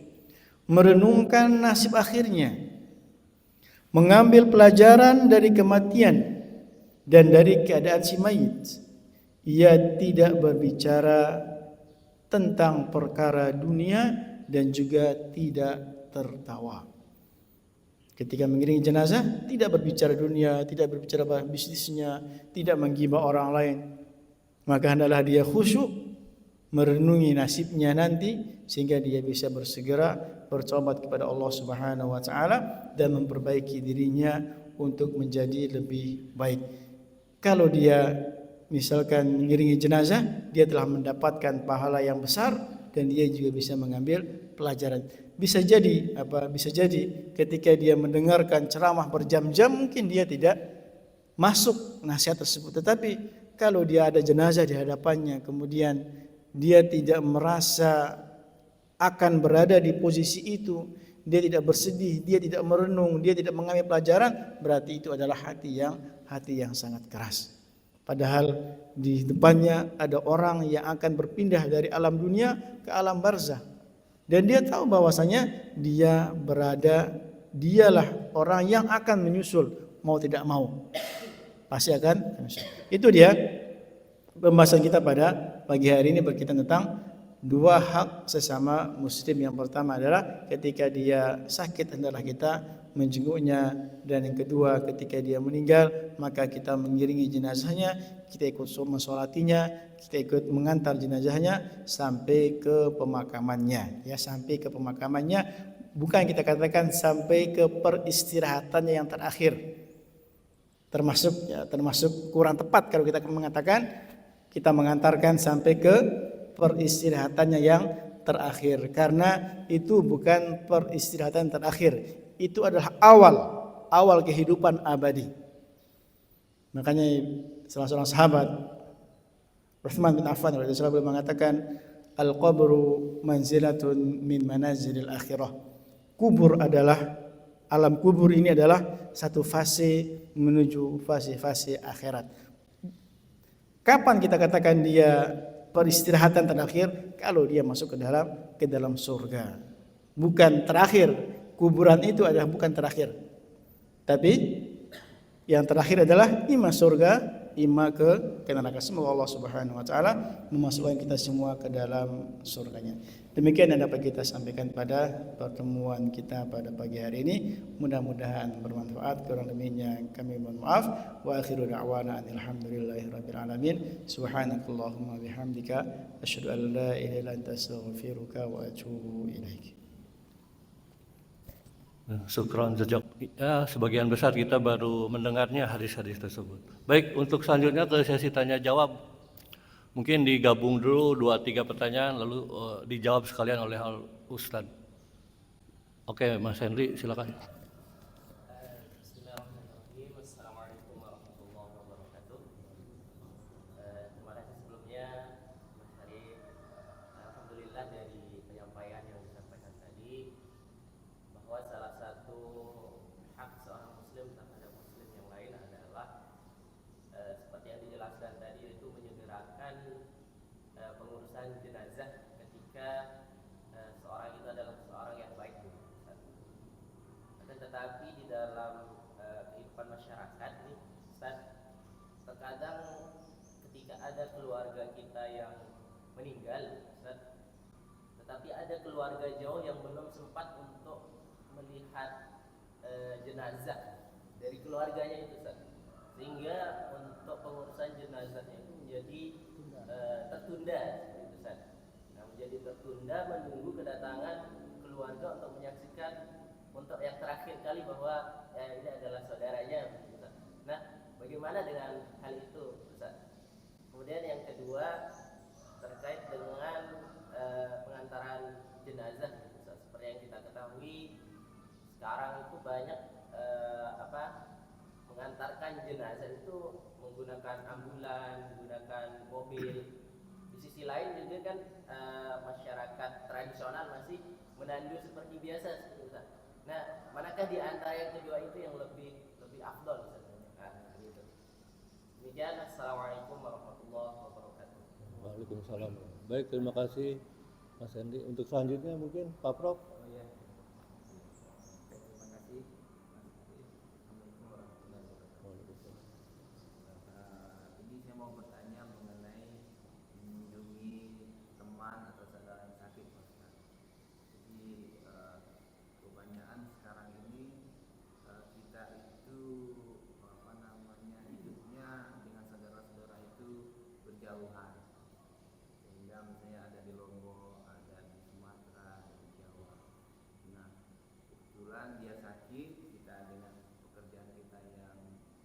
merenungkan nasib akhirnya, mengambil pelajaran dari kematian dan dari keadaan si mayit. Ia tidak berbicara tentang perkara dunia dan juga tidak tertawa. Ketika mengiringi jenazah, tidak berbicara dunia, tidak berbicara bisnisnya, tidak menggibah orang lain. Maka hendaklah dia khusyuk merenungi nasibnya nanti, sehingga dia bisa bersegera bertobat kepada Allah Subhanahu wa taala dan memperbaiki dirinya untuk menjadi lebih baik. Kalau dia misalkan mengiringi jenazah, dia telah mendapatkan pahala yang besar dan dia juga bisa mengambil pelajaran. Bisa jadi ketika dia mendengarkan ceramah berjam-jam mungkin dia tidak masuk nasihat tersebut. Tetapi kalau dia ada jenazah di hadapannya, kemudian dia tidak merasa akan berada di posisi itu, dia tidak bersedih, dia tidak merenung, dia tidak mengambil pelajaran, berarti itu adalah hati yang sangat keras. Padahal di depannya ada orang yang akan berpindah dari alam dunia ke alam barzah. Dan dia tahu bahwasanya dialah orang yang akan menyusul, mau tidak mau. Pasti akan menyusul. Itu dia pembahasan kita pada pagi hari ini, berkaitan tentang dua hak sesama muslim. Yang pertama adalah ketika dia sakit hendaklah kita menjenguknya, dan yang kedua ketika dia meninggal maka kita mengiringi jenazahnya, kita ikut mensolatinya, kita ikut mengantar jenazahnya sampai ke pemakamannya. Ya, sampai ke pemakamannya, bukan kita katakan sampai ke peristirahatannya yang terakhir. Termasuk kurang tepat kalau kita mengatakan kita mengantarkan sampai ke peristirahatannya yang terakhir, karena itu bukan peristirahatan terakhir, itu adalah awal kehidupan abadi. Makanya salah seorang sahabat Utsman bin Affan radhiyallahu anhu mengatakan, al-qabru manzilatun min manazilil akhirah. Alam kubur ini adalah satu fase menuju fase-fase akhirat. Kapan kita katakan dia peristirahatan terakhir? Kalau dia masuk ke dalam surga. Bukan terakhir. Kuburan itu adalah bukan terakhir. Tapi yang terakhir adalah ima surga, ima ke neraka. Semoga Allah Subhanahu wa taala memasukkan kita semua ke dalam surganya. Demikian yang dapat kita sampaikan pada pertemuan kita pada pagi hari ini. Mudah-mudahan bermanfaat. Kurang lebihnya kami mohon maaf. Wa akhiru da'wana alhamdulillahirabbil alamin. Subhanakallahumma bihamdika asyhadu an la ilaha illa anta astaghfiruka wa atubu ilaik. Syukran jazak. Ya, sebagian besar kita baru mendengarnya hadis-hadis tersebut. Baik, untuk selanjutnya ke sesi tanya jawab. Mungkin digabung dulu 2-3 pertanyaan lalu dijawab sekalian oleh Ustadz. Oke, Mas Henry silakan. Bismillahirrahmanirrahim. Assalamualaikum warahmatullahi wabarakatuh. Terima kasih sebelumnya Mas Syarif. Alhamdulillah dari penyampaian yang disampaikan tadi, bahwa salah satu hak seorang muslim terhadap muslim yang lain adalah seperti yang dijelaskan tadi, itu menyegerakan pengurusan jenazah ketika seorang itu adalah seorang yang baik. Tetapi di dalam kehidupan masyarakat nih, Ustaz, terkadang ketika ada keluarga kita yang meninggal, Ustaz, tetapi ada keluarga jauh yang belum sempat untuk melihat jenazah dari keluarganya itu, Ustaz, sehingga untuk pengurusan jenazahnya itu menjadi tertunda, gitu, Ustaz. Nah, menjadi tertunda menunggu kedatangan keluarga untuk menyaksikan untuk yang terakhir kali bahwa ini adalah saudaranya, Ustaz. Nah, bagaimana dengan hal itu, Ustaz? Kemudian yang kedua terkait dengan pengantaran jenazah, Ustaz. Seperti yang kita ketahui sekarang itu banyak mengantarkan jenazah itu menggunakan ambulan, menggunakan mobil. Di sisi lain juga kan masyarakat tradisional masih menandu seperti biasa, Ustaz. Nah, manakah di antara yang kedua itu yang lebih afdol, Ustaz? Nah, gitu. Demikian, assalamualaikum warahmatullahi wabarakatuh. Waalaikumsalam. Baik, terima kasih Mas Hendy. Untuk selanjutnya mungkin Pak Prof. Oh iya. Terima kasih. Assalamualaikum warahmatullahi wabarakatuh. Ini saya mau bertanya mengenai mengunjungi teman atau saudara yang sakit, Pak Ustaz. Jadi kebanyakan sekarang ini kita itu hidupnya dengan saudara-saudara itu berjauhan. Sehingga misalnya ada di Lombok, ada di Sumatera, ada di Jawa. Nah, kebetulan dia sakit, kita dengan pekerjaan kita yang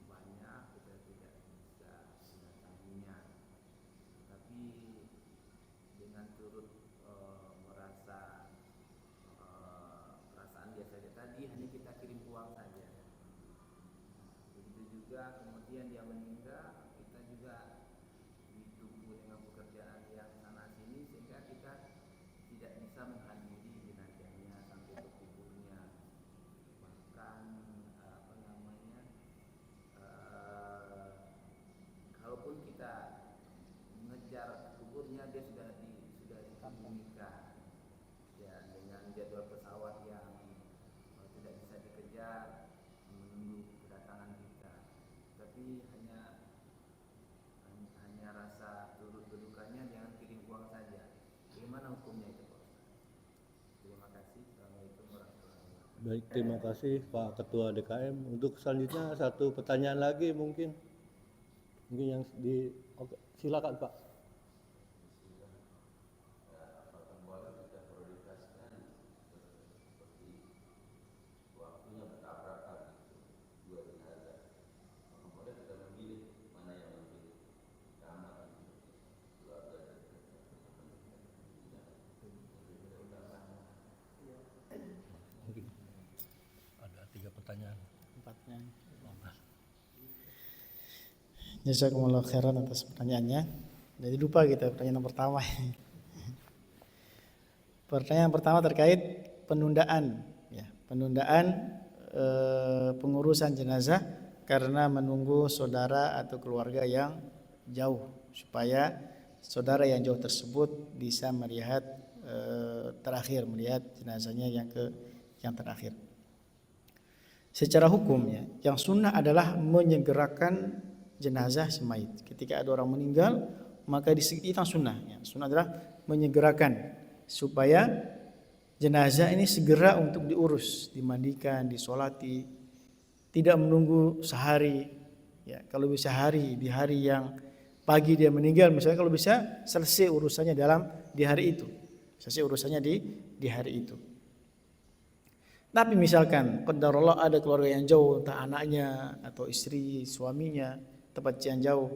banyak, kita tidak bisa mendatanginya. Tapi dengan turut merasa perasaan dia saja tadi, hanya kita kirim uang saja. Begitu juga kemudian dia meninggal, kita juga ditunggu dengan pekerjaan yang sana sini sehingga kita tidak bisa menghadiri jenazahnya sampai ke kuburnya. Bahkan kalaupun kita mengejar kuburnya, dia sudah dikebumikan ya, dengan jadwal pesawat yang tidak bisa dikejar, menunggu kedatangan kita. Tapi hanya rasa turut berdukanya, jangan kirim uang saja. Bagaimana hukumnya itu, Pak? Terima kasih. Assalamualaikum warahmatullahi wabarakatuh. Baik, terima kasih Pak Ketua DKM. Untuk selanjutnya satu pertanyaan lagi mungkin yang oke, silakan Pak. Ada 3 pertanyaan. 4-nya. Jazakumullah khairan atas pertanyaannya. Jadi lupa kita pertanyaan pertama. Pertanyaan pertama terkait penundaan, ya, penundaan pengurusan jenazah karena menunggu saudara atau keluarga yang jauh, supaya saudara yang jauh tersebut bisa melihat melihat jenazahnya yang terakhir. Secara hukum, ya, yang sunnah adalah menyegerakan jenazah si mayit. Ketika ada orang meninggal, maka itu sunnah. Ya. Sunnah adalah menyegerakan supaya jenazah ini segera untuk diurus, dimandikan, disolati, tidak menunggu sehari. Ya, kalau bisa di hari yang pagi dia meninggal, misalnya, kalau bisa selesai urusannya di hari itu, di hari itu. Tapi misalkan qadarullah ada keluarga yang jauh, entah anaknya atau istri, suaminya, tempat yang jauh,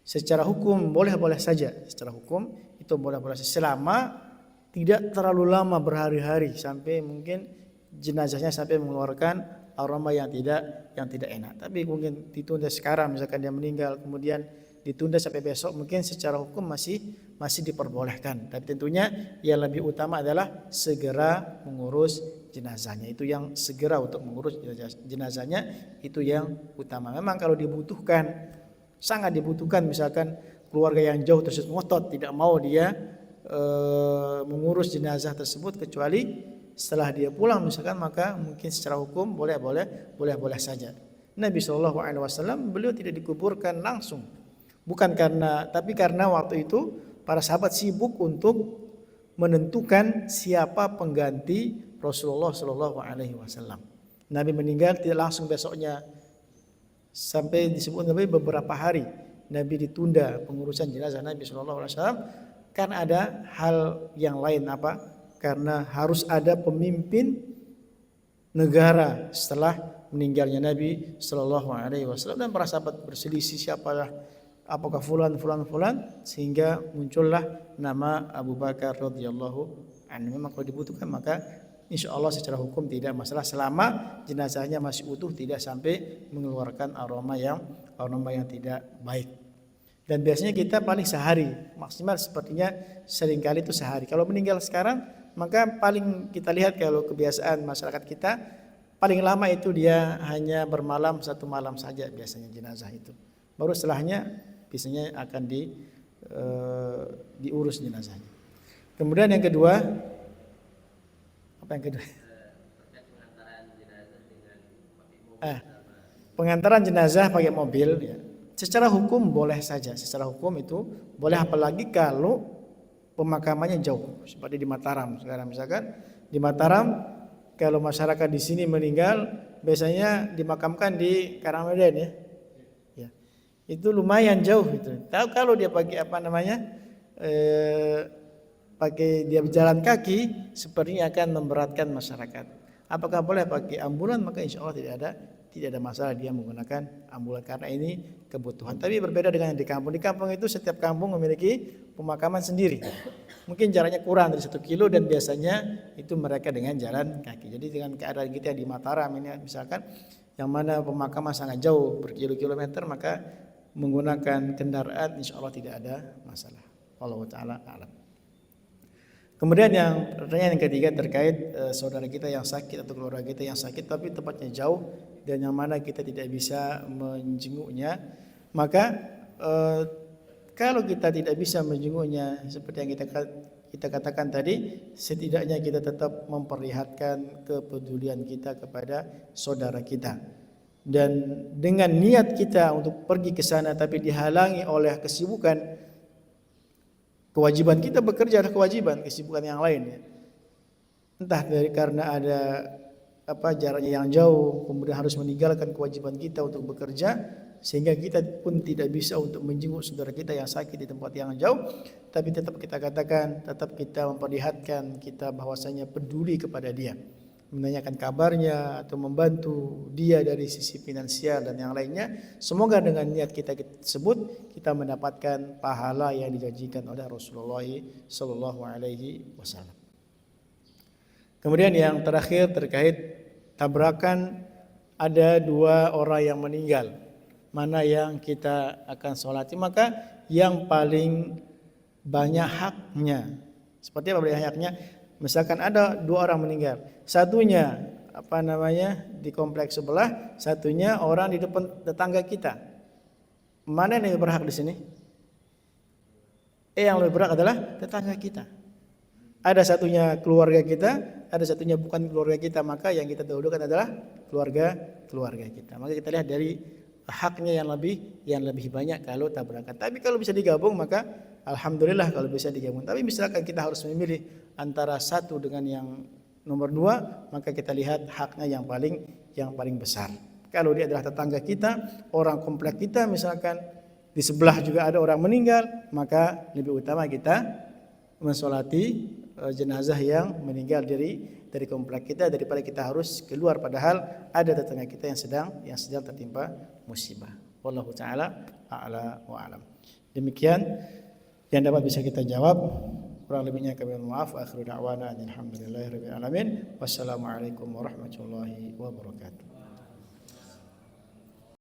secara hukum boleh-boleh saja. Secara hukum itu boleh-boleh saja selama tidak terlalu lama, berhari-hari, sampai mungkin jenazahnya sampai mengeluarkan aroma yang tidak enak. Tapi mungkin ditunda sekarang, misalkan dia meninggal kemudian ditunda sampai besok, mungkin secara hukum masih diperbolehkan. Tapi tentunya yang lebih utama adalah segera mengurus jenazahnya. Itu yang segera untuk mengurus jenazahnya, itu yang utama. Memang kalau dibutuhkan, sangat dibutuhkan, misalkan keluarga yang jauh tersebut ngotot tidak mau dia mengurus jenazah tersebut kecuali setelah dia pulang misalkan, maka mungkin secara hukum boleh saja. Nabi SAW beliau tidak dikuburkan langsung, tapi karena waktu itu para sahabat sibuk untuk menentukan siapa pengganti Rasulullah SAW. Nabi meninggal tidak langsung besoknya, sampai disebut Nabi beberapa hari Nabi ditunda pengurusan jenazah Nabi SAW, karena ada hal yang lain, karena harus ada pemimpin negara setelah meninggalnya Nabi Shallallahu Alaihi Wasallam, dan para sahabat berselisih siapalah, apakah fulan sehingga muncullah nama Abu Bakar radhiyallahu anhu. Memang kalau dibutuhkan maka insya Allah secara hukum tidak masalah selama jenazahnya masih utuh, tidak sampai mengeluarkan aroma yang tidak baik. Dan biasanya kita paling sehari maksimal, sepertinya seringkali itu sehari. Kalau meninggal sekarang maka paling kita lihat kalau kebiasaan masyarakat kita paling lama itu dia hanya bermalam 1 malam saja biasanya jenazah itu. Baru setelahnya biasanya akan diurus jenazahnya. Kemudian yang kedua, apa yang kedua? Pengantaran jenazah pakai mobil ya. Secara hukum boleh saja, secara hukum itu boleh, apalagi kalau pemakamannya jauh, seperti di Mataram sekarang. Misalkan di Mataram, kalau masyarakat di sini meninggal biasanya dimakamkan di Karangmeden ya. Ya. Itu lumayan jauh itu. Tahu kalau dia pakai pakai dia berjalan kaki, sepertinya akan memberatkan masyarakat. Apakah boleh pakai ambulan? Maka insya Allah tidak ada masalah dia menggunakan ambulan, karena ini kebutuhan. Tapi berbeda dengan di kampung. Di kampung itu setiap kampung memiliki pemakaman sendiri. Mungkin jaraknya kurang dari 1 kilo, dan biasanya itu mereka dengan jalan kaki. Jadi dengan keadaan kita di Mataram ini misalkan, yang mana pemakaman sangat jauh berkilo-kilometer, maka menggunakan kendaraan insya Allah tidak ada masalah. Wallahu ta'ala a'lam. Kemudian pertanyaan yang ketiga terkait saudara kita yang sakit atau keluarga kita yang sakit tapi tempatnya jauh dan yang mana kita tidak bisa menjenguknya. Maka kalau kita tidak bisa menjenguknya seperti yang kita katakan tadi, setidaknya kita tetap memperlihatkan kepedulian kita kepada saudara kita. Dan dengan niat kita untuk pergi ke sana tapi dihalangi oleh kesibukan, kewajiban kita bekerja adalah kewajiban, kesibukan yang lain ya. Entah karena ada jaraknya yang jauh, kemudian harus meninggalkan kewajiban kita untuk bekerja, sehingga kita pun tidak bisa untuk menjenguk saudara kita yang sakit di tempat yang jauh. Tapi tetap kita katakan, tetap kita memperlihatkan kita bahwasanya peduli kepada dia, menanyakan kabarnya atau membantu dia dari sisi finansial dan yang lainnya. Semoga dengan niat kita tersebut kita mendapatkan pahala yang dijanjikan oleh Rasulullah Sallallahu Alaihi Wasallam. Kemudian yang terakhir terkait tabrakan, ada 2 orang yang meninggal, mana yang kita akan sholati? Maka yang paling banyak haknya, seperti apa banyak haknya? Misalkan ada 2 orang meninggal, satunya di kompleks sebelah, satunya orang di depan tetangga kita. Mana yang lebih berhak di sini? Yang lebih berhak adalah tetangga kita. Ada satunya keluarga kita, ada satunya bukan keluarga kita, maka yang kita dahulukan adalah keluarga kita. Maka kita lihat dari haknya yang lebih banyak kalau tabrakan. Tapi kalau bisa digabung maka alhamdulillah kalau bisa digabung. Tapi misalkan kita harus memilih antara satu dengan yang nomor 2, maka kita lihat haknya yang paling besar. Kalau dia adalah tetangga kita, orang komplek kita, misalkan di sebelah juga ada orang meninggal, maka lebih utama kita mensolati jenazah yang meninggal dari komplek kita daripada kita harus keluar padahal ada tetangga kita yang sedang tertimpa musibah. Wallahu taala a'la wa a'lam. Demikian yang dapat bisa kita jawab. Kurang lebihnya kami mohon maaf. Akhiru da'wana alhamdulillahirabbil alamin. Wassalamualaikum warahmatullahi wabarakatuh.